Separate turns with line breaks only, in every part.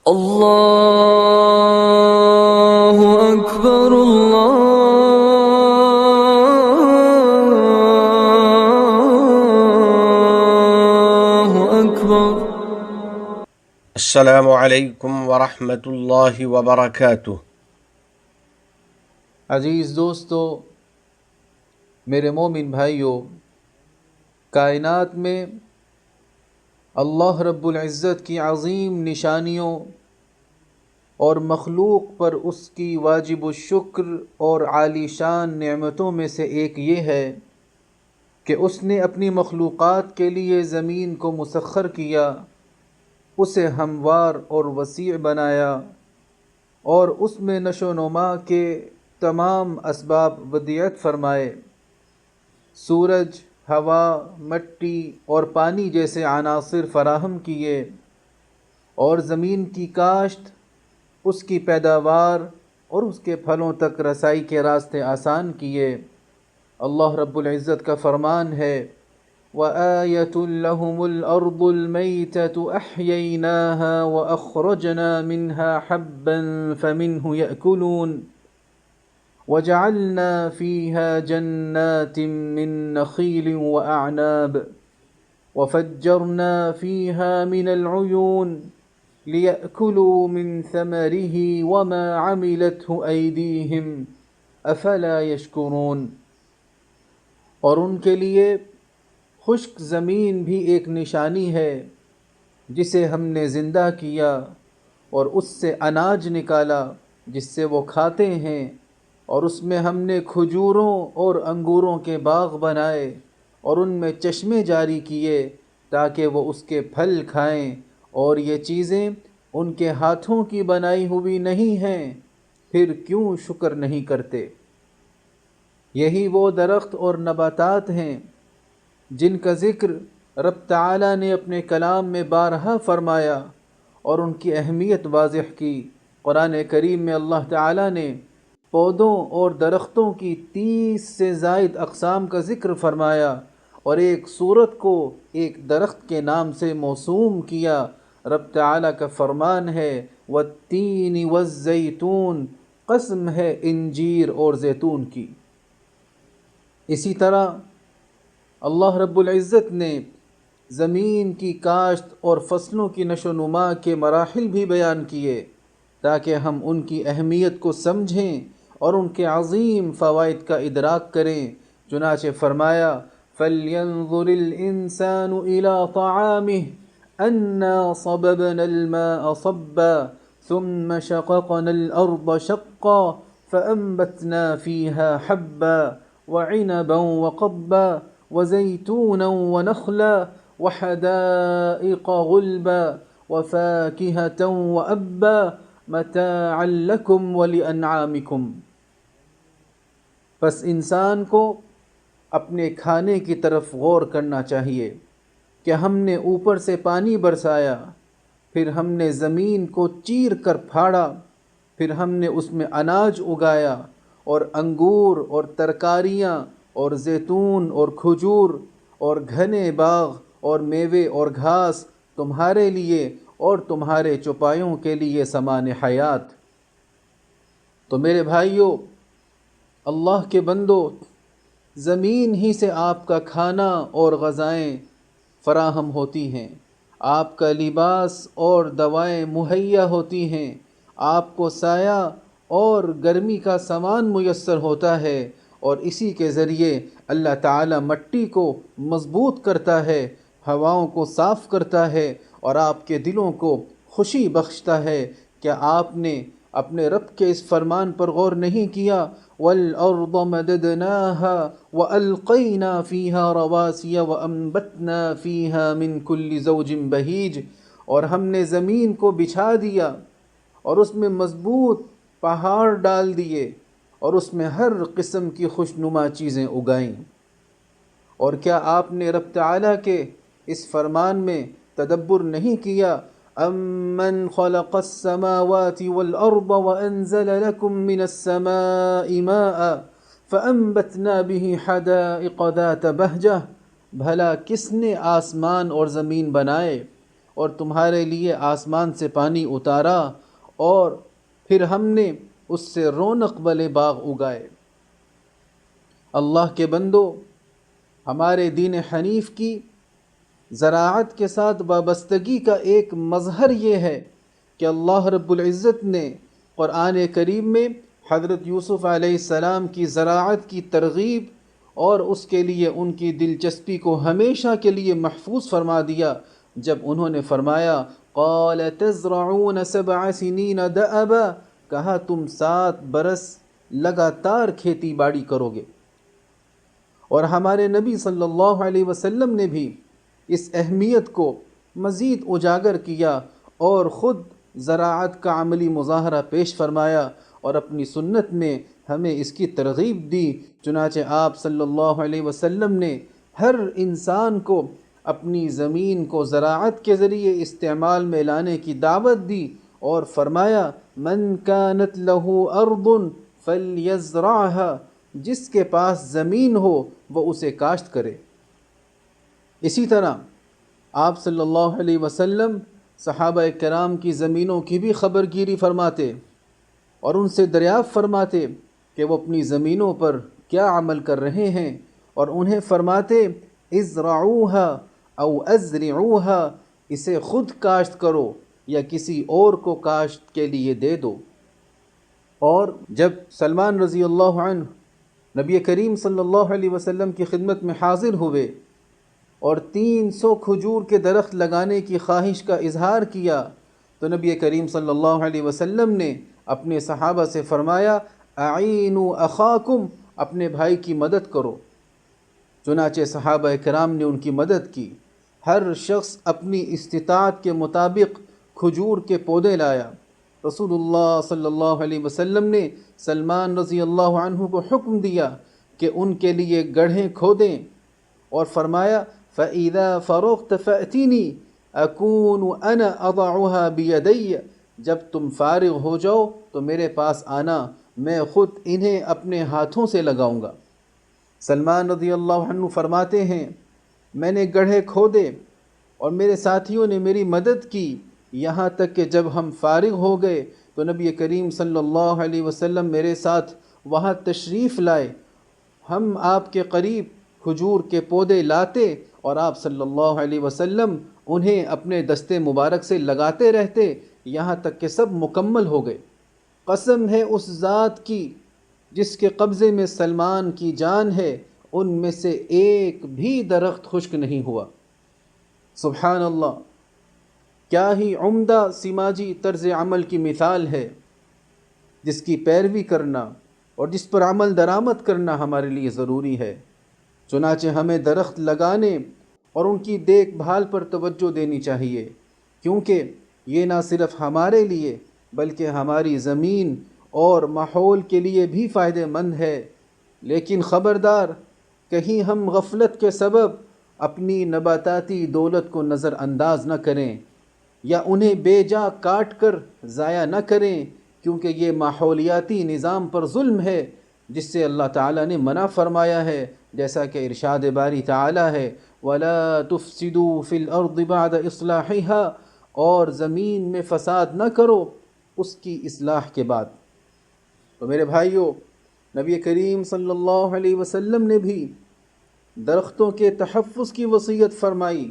اللہ اکبر اللہ اکبر۔
السلام علیکم ورحمۃ اللہ وبرکاتہ۔
عزیز دوستو، میرے مومن بھائیوں، کائنات میں اللہ رب العزت کی عظیم نشانیوں اور مخلوق پر اس کی واجب الشکر اور عالی شان نعمتوں میں سے ایک یہ ہے کہ اس نے اپنی مخلوقات کے لیے زمین کو مسخر کیا، اسے ہموار اور وسیع بنایا اور اس میں نشو و نما کے تمام اسباب ودیعت فرمائے۔ سورج، ہوا، مٹی اور پانی جیسے عناصر فراہم کیے اور زمین کی کاشت، اس کی پیداوار اور اس کے پھلوں تک رسائی کے راستے آسان کیے۔ اللہ رب العزت کا فرمان ہے، وَآيَةٌ لَهُمُ الْأَرْضُ الْمَيْتَةُ أَحْيَيْنَاهَا وَأَخْرَجْنَا مِنْهَا حَبًّا فَمِنْهُ يَأْكُلُونَ وَجَعَلْنَا فِيهَا جَنَّاتٍ مِّن نَّخِيلٍ وَأَعْنَابٍ وَفَجَّرْنَا فِيهَا مِنَ الْعُيُونِ لِيَأْكُلُوا مِن ثَمَرِهِ وَمَا عَمِلَتْهُ أَيْدِيهِمْ أَفَلَا يَشْكُرُونَ۔ اور ان کے لیے خشک زمین بھی ایک نشانی ہے جسے ہم نے زندہ کیا اور اس سے اناج نکالا جس سے وہ کھاتے ہیں، اور اس میں ہم نے کھجوروں اور انگوروں کے باغ بنائے اور ان میں چشمے جاری کیے تاکہ وہ اس کے پھل کھائیں، اور یہ چیزیں ان کے ہاتھوں کی بنائی ہوئی نہیں ہیں، پھر کیوں شکر نہیں کرتے؟ یہی وہ درخت اور نباتات ہیں جن کا ذکر رب تعالیٰ نے اپنے کلام میں بارہا فرمایا اور ان کی اہمیت واضح کی۔ قرآن کریم میں اللہ تعالیٰ نے پودوں اور درختوں کی 30 سے زائد اقسام کا ذکر فرمایا اور ایک سورت کو ایک درخت کے نام سے موسوم کیا۔ رب تعالیٰ کا فرمان ہے، والتین والزیتون، قسم ہے انجیر اور زیتون کی۔ اسی طرح اللہ رب العزت نے زمین کی کاشت اور فصلوں کی نشو و نما کے مراحل بھی بیان کیے تاکہ ہم ان کی اہمیت کو سمجھیں اور ان کے عظیم فوائد کا ادراک کریں۔ چنانچہ فرمایا، فَلْيَنظُرِ الْإِنسَانُ إِلَىٰ طَعَامِهِ أَنَّا صَبَبْنَا الْمَاءَ صَبًّا ثُمَّ شَقَقْنَا الْأَرْضَ شَقًّا فَأَنبَتْنَا فِيهَا حَبًّا وَعِنَبًا وَقَضْبًا وَزَيْتُونًا وَنَخْلًا وَحَدَائِقَ غُلْبًا وَفَاكِهَةً وَأَبًّا مَتَاعًا لَكُمْ وَلِأَنْعَامِكُمْ۔ پس انسان کو اپنے کھانے کی طرف غور کرنا چاہیے کہ ہم نے اوپر سے پانی برسایا، پھر ہم نے زمین کو چیر کر پھاڑا، پھر ہم نے اس میں اناج اگایا اور انگور اور ترکاریاں اور زیتون اور کھجور اور گھنے باغ اور میوے اور گھاس تمہارے لیے اور تمہارے چوپایوں کے لیے سامان حیات۔ تو میرے بھائیوں، اللہ کے بندو، زمین ہی سے آپ کا کھانا اور غذائیں فراہم ہوتی ہیں، آپ کا لباس اور دوائیں مہیا ہوتی ہیں، آپ کو سایہ اور گرمی کا سامان میسر ہوتا ہے، اور اسی کے ذریعے اللہ تعالیٰ مٹی کو مضبوط کرتا ہے، ہواؤں کو صاف کرتا ہے اور آپ کے دلوں کو خوشی بخشتا ہے۔ کیا آپ نے اپنے رب کے اس فرمان پر غور نہیں کیا؟ وَالْأَرْضَ مَدَدْنَاهَا وَأَلْقَيْنَا فِيهَا رَوَاسِيَ وَأَنبَتْنَا فِيهَا مِن كُلِّ زَوْجٍ بَهِيجٍ، اور ہم نے زمین کو بچھا دیا اور اس میں مضبوط پہاڑ ڈال دیے اور اس میں ہر قسم کی خوشنما چیزیں اگائیں۔ اور کیا آپ نے رب تعالیٰ کے اس فرمان میں تدبر نہیں کیا؟ أَمَّنْ خَلَقَ السَّمَاوَاتِ وَالْأَرْضَ وَأَنزَلَ لَكُم مِّنَ السَّمَاءِ مَاءً فَأَنبَتْنَا بِهِ حَدَائِقَ ذَاتَ بَهْجَةٍ، بھلا کس نے آسمان اور زمین بنائے اور تمہارے لیے آسمان سے پانی اتارا اور پھر ہم نے اس سے رونق والے باغ اگائے۔ اللہ کے بندو، ہمارے دین حنیف کی زراعت کے ساتھ وابستگی کا ایک مظہر یہ ہے کہ اللہ رب العزت نے قرآن کریم میں حضرت یوسف علیہ السلام کی زراعت کی ترغیب اور اس کے لیے ان کی دلچسپی کو ہمیشہ کے لیے محفوظ فرما دیا، جب انہوں نے فرمایا قال تزرعون 7 سنین دأبا، کہا تم 7 برس لگاتار کھیتی باڑی کرو گے۔ اور ہمارے نبی صلی اللہ علیہ وسلم نے بھی اس اہمیت کو مزید اجاگر کیا اور خود زراعت کا عملی مظاہرہ پیش فرمایا اور اپنی سنت میں ہمیں اس کی ترغیب دی۔ چنانچہ آپ صلی اللہ علیہ وسلم نے ہر انسان کو اپنی زمین کو زراعت کے ذریعے استعمال میں لانے کی دعوت دی اور فرمایا من کانت لہ ارض فلیزرعها، جس کے پاس زمین ہو وہ اسے کاشت کرے۔ اسی طرح آپ صلی اللہ علیہ وسلم صحابہ کرام کی زمینوں کی بھی خبر گیری فرماتے اور ان سے دریافت فرماتے کہ وہ اپنی زمینوں پر کیا عمل کر رہے ہیں، اور انہیں فرماتے ازرعوها او ازرعوها، اسے خود کاشت کرو یا کسی اور کو کاشت کے لیے دے دو۔ اور جب سلمان رضی اللہ عنہ نبی کریم صلی اللہ علیہ وسلم کی خدمت میں حاضر ہوئے اور 300 کھجور کے درخت لگانے کی خواہش کا اظہار کیا، تو نبی کریم صلی اللہ علیہ وسلم نے اپنے صحابہ سے فرمایا اعینوا اخاکم، اپنے بھائی کی مدد کرو۔ چنانچہ صحابہ کرام نے ان کی مدد کی، ہر شخص اپنی استطاعت کے مطابق کھجور کے پودے لایا۔ رسول اللہ صلی اللہ علیہ وسلم نے سلمان رضی اللہ عنہ کو حکم دیا کہ ان کے لیے گڑھیں کھودیں اور فرمایا فَإِذَا فَرُغْتَ فَأْتِنِي أَكُونُ أَنَا أَضَعُهَا بِيَدَيَّ، جب تم فارغ ہو جاؤ تو میرے پاس آنا، میں خود انہیں اپنے ہاتھوں سے لگاؤں گا۔ سلمان رضی اللہ عنہ فرماتے ہیں میں نے گڑھے کھودے اور میرے ساتھیوں نے میری مدد کی، یہاں تک کہ جب ہم فارغ ہو گئے تو نبی کریم صلی اللہ علیہ وسلم میرے ساتھ وہاں تشریف لائے، ہم آپ کے قریب کھجور کے پودے لاتے اور آپ صلی اللہ علیہ وسلم انہیں اپنے دستے مبارک سے لگاتے رہتے یہاں تک کہ سب مکمل ہو گئے۔ قسم ہے اس ذات کی جس کے قبضے میں سلمان کی جان ہے، ان میں سے ایک بھی درخت خشک نہیں ہوا۔ سبحان اللہ، کیا ہی عمدہ سماجی طرز عمل کی مثال ہے جس کی پیروی کرنا اور جس پر عمل درآمد کرنا ہمارے لیے ضروری ہے۔ چنانچہ ہمیں درخت لگانے اور ان کی دیکھ بھال پر توجہ دینی چاہیے، کیونکہ یہ نہ صرف ہمارے لیے بلکہ ہماری زمین اور ماحول کے لیے بھی فائدہ مند ہے۔ لیکن خبردار، کہیں ہم غفلت کے سبب اپنی نباتاتی دولت کو نظر انداز نہ کریں یا انہیں بے جا کاٹ کر ضائع نہ کریں، کیونکہ یہ ماحولیاتی نظام پر ظلم ہے جس سے اللہ تعالیٰ نے منع فرمایا ہے، جیسا کہ ارشاد باری تعالیٰ ہے وَلَا تُفْسِدُوا فِي الْأَرْضِ بَعْدَ إِصْلَاحِهَا، اور زمین میں فساد نہ کرو اس کی اصلاح کے بعد۔ تو میرے بھائیوں، نبی کریم صلی اللہ علیہ وسلم نے بھی درختوں کے تحفظ کی وصیت فرمائی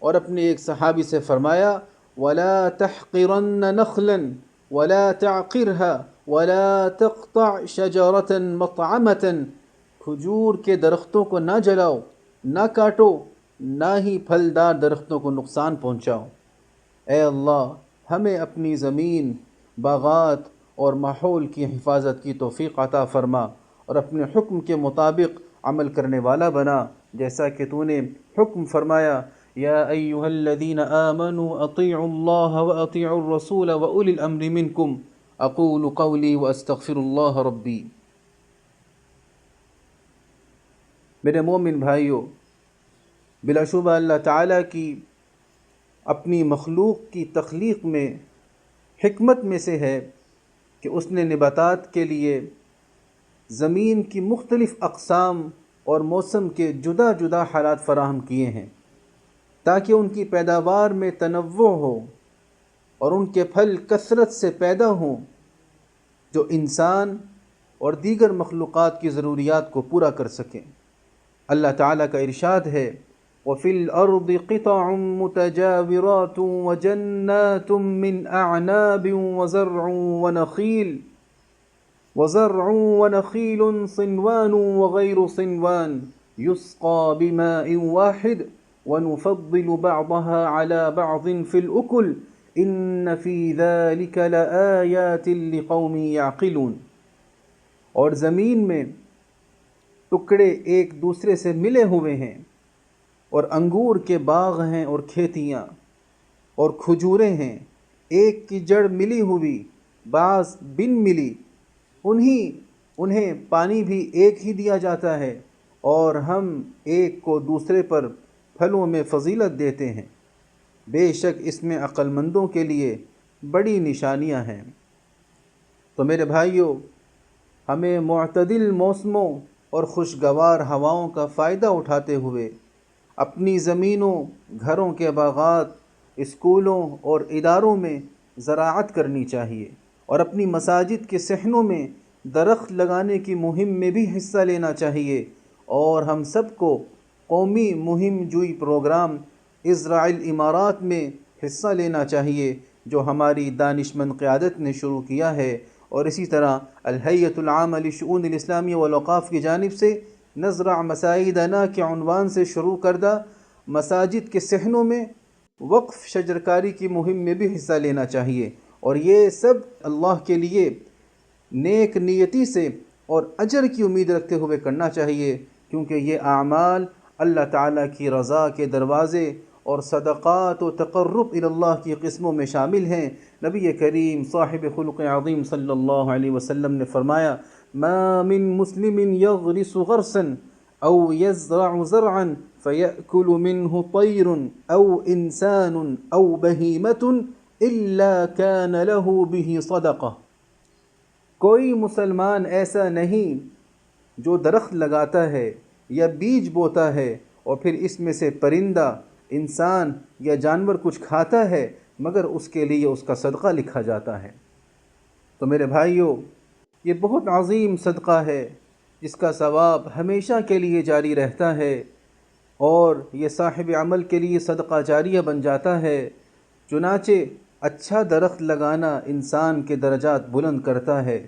اور اپنے ایک صحابی سے فرمایا وَلَا تَحْقِرَنَّ نَخْلًا وَلَا تَعْقِرْهَا وَلَا تَقْطَعْ شَجَرَةً مَطْعَمَةً، کھجور کے درختوں کو نہ جلاؤ، نہ کاٹو، نہ ہی پھلدار درختوں کو نقصان پہنچاؤ۔ اے اللہ، ہمیں اپنی زمین، باغات اور ماحول کی حفاظت کی توفیق عطا فرما اور اپنے حکم کے مطابق عمل کرنے والا بنا، جیسا کہ تو نے حکم فرمایا یا ایھا الذین آمنوا اطیعوا اللہ واطیعوا الرسول واولی الامر منکم، اقول قولی واستغفر اللہ ربی۔ میرے مومن بھائیوں، بلا شبہ اللہ تعالیٰ کی اپنی مخلوق کی تخلیق میں حکمت میں سے ہے کہ اس نے نباتات کے لیے زمین کی مختلف اقسام اور موسم کے جدا جدا حالات فراہم کیے ہیں۔ تاکہ ان کی پیداوار میں تنوع ہو اور ان کے پھل کثرت سے پیدا ہوں جو انسان اور دیگر مخلوقات کی ضروریات کو پورا کر سکیں۔ اللہ تعالیٰ کا ارشاد ہے وَفِي الْأَرْضِ قِطَعٌ مُتَجَاوِرَاتٌ وَجَنَّاتٌ مِّنْ أَعْنَابٍ وَزَرْعٌ وَنَخِيلٌ صِنْوَانٌ وَغَيْرُ صِنْوَانٍ يُسْقَى بِمَاءٍ وَاحِدٍ وَنُفَضِّلُ بَعْضَهَا عَلَى بَعْضٍ فِي الْأُكُلِ إِنَّ فِي ذَلِكَ لَآيَاتٍ لِقَوْمٍ يَعْقِلُونَ۔ اور زمین میں ٹکڑے ایک دوسرے سے ملے ہوئے ہیں، اور انگور کے باغ ہیں اور کھیتیاں اور کھجوریں ہیں، ایک کی جڑ ملی ہوئی بعض بن ملی، انہیں پانی بھی ایک ہی دیا جاتا ہے، اور ہم ایک کو دوسرے پر پھلوں میں فضیلت دیتے ہیں۔ بے شک اس میں عقل مندوں کے لیے بڑی نشانیاں ہیں۔ تو میرے بھائیوں، ہمیں معتدل موسموں اور خوشگوار ہواؤں کا فائدہ اٹھاتے ہوئے اپنی زمینوں، گھروں کے باغات، اسکولوں اور اداروں میں زراعت کرنی چاہیے، اور اپنی مساجد کے صحنوں میں درخت لگانے کی مہم میں بھی حصہ لینا چاہیے، اور ہم سب کو قومی مہم جوئی پروگرام ازرع الامارات میں حصہ لینا چاہیے جو ہماری دانشمند قیادت نے شروع کیا ہے، اور اسی طرح الہیئۃ العامہ للشؤون الاسلامیہ والاوقاف کی جانب سے نزرع مساجدنا کے عنوان سے شروع کردہ مساجد کے صحنوں میں وقف شجرکاری کی مہم میں بھی حصہ لینا چاہیے، اور یہ سب اللہ کے لیے نیک نیتی سے اور اجر کی امید رکھتے ہوئے کرنا چاہیے، کیونکہ یہ اعمال اللہ تعالیٰ کی رضا کے دروازے اور صدقات و تقرب الی اللہ کی قسموں میں شامل ہیں۔ نبی کریم صاحب خلق عظیم صلی اللہ علیہ وسلم نے فرمایا ما من مسلم یغرس غرسا او یزرع زرعا فیأکل منه طیر او انسان او بہیمۃ الا کان له به صدقہ۔ کوئی مسلمان ایسا نہیں جو درخت لگاتا ہے یا بیج بوتا ہے اور پھر اس میں سے پرندہ، انسان یا جانور کچھ کھاتا ہے مگر اس کے لیے اس کا صدقہ لکھا جاتا ہے۔ تو میرے بھائیوں، یہ بہت عظیم صدقہ ہے جس کا ثواب ہمیشہ کے لیے جاری رہتا ہے، اور یہ صاحب عمل کے لیے صدقہ جاریہ بن جاتا ہے۔ چنانچہ اچھا درخت لگانا انسان کے درجات بلند کرتا ہے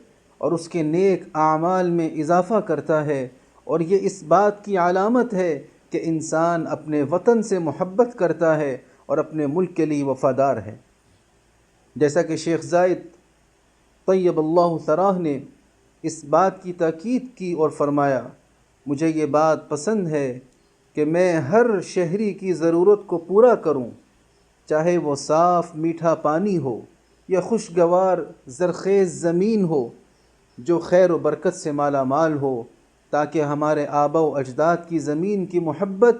اور اس کے نیک اعمال میں اضافہ کرتا ہے، اور یہ اس بات کی علامت ہے کہ انسان اپنے وطن سے محبت کرتا ہے اور اپنے ملک کے لیے وفادار ہے۔ جیسا کہ شیخ زائد طیب اللہ ثراہ نے اس بات کی تاکید کی اور فرمایا مجھے یہ بات پسند ہے کہ میں ہر شہری کی ضرورت کو پورا کروں، چاہے وہ صاف میٹھا پانی ہو یا خوشگوار زرخیز زمین ہو جو خیر و برکت سے مالا مال ہو، تاکہ ہمارے آبا و اجداد کی زمین کی محبت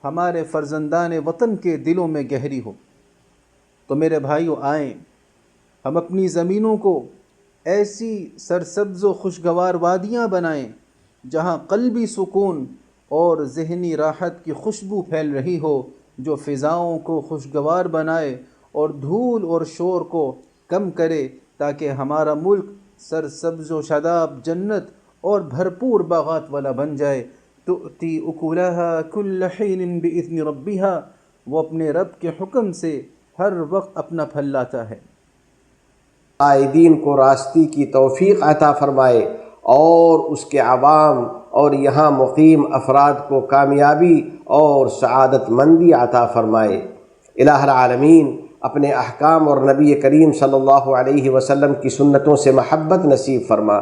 ہمارے فرزندان وطن کے دلوں میں گہری ہو۔ تو میرے بھائیوں، آئیں ہم اپنی زمینوں کو ایسی سرسبز و خوشگوار وادیاں بنائیں جہاں قلبی سکون اور ذہنی راحت کی خوشبو پھیل رہی ہو، جو فضاؤں کو خوشگوار بنائے اور دھول اور شور کو کم کرے، تاکہ ہمارا ملک سرسبز و شاداب جنت اور بھرپور باغات والا بن جائے۔ تؤتی اکلہا کل حین باذن ربہا، وہ اپنے رب کے حکم سے ہر وقت اپنا پھل لاتا ہے۔
قائدین کو راستی کی توفیق عطا فرمائے اور اس کے عوام اور یہاں مقیم افراد کو کامیابی اور سعادت مندی عطا فرمائے۔ الہ العالمین اپنے احکام اور نبی کریم صلی اللہ علیہ وسلم کی سنتوں سے محبت نصیب فرما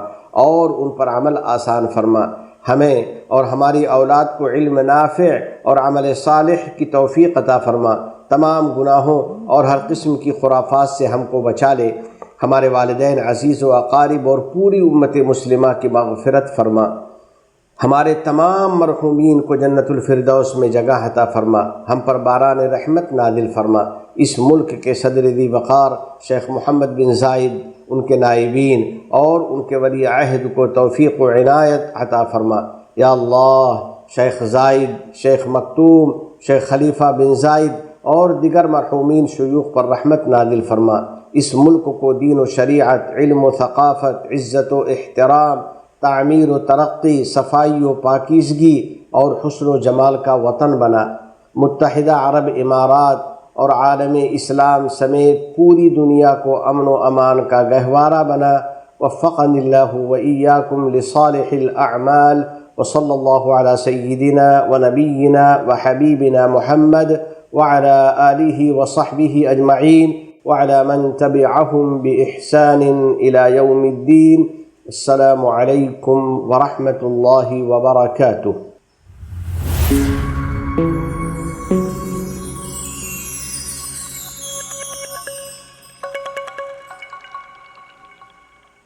اور ان پر عمل آسان فرما۔ ہمیں اور ہماری اولاد کو علم نافع اور عمل صالح کی توفیق عطا فرما۔ تمام گناہوں اور ہر قسم کی خرافات سے ہم کو بچا لے۔ ہمارے والدین، عزیز و اقارب اور پوری امت مسلمہ کی مغفرت فرما۔ ہمارے تمام مرحومین کو جنت الفردوس میں جگہ عطا فرما۔ ہم پر باران رحمت نازل فرما۔ اس ملک کے صدر ذی وقار شیخ محمد بن زائد، ان کے نائبین اور ان کے ولی عہد کو توفیق و عنایت عطا فرما۔ یا اللہ، شیخ زائد، شیخ مکتوم، شیخ خلیفہ بن زائد اور دیگر مرحومین شیوخ پر رحمت نازل فرما۔ اس ملک کو دین و شریعت، علم و ثقافت، عزت و احترام، تعمیر و ترقی، صفائی و پاکیزگی اور حسن و جمال کا وطن بنا۔ متحدہ عرب امارات اور عالم اسلام سمیت پوری دنیا کو امن و امان کا گہوارہ بنا۔ وفقنی اللہ و ایاکم لصالح الاعمال، وصلی اللہ علی سیدنا و نبینا و حبیبنا محمد وعلى آلہ وصحبہ اجمعین وعلى من تبعهم بإحسان إلى يوم الدين۔ السلام علیکم ورحمۃ اللہ وبرکاتہ۔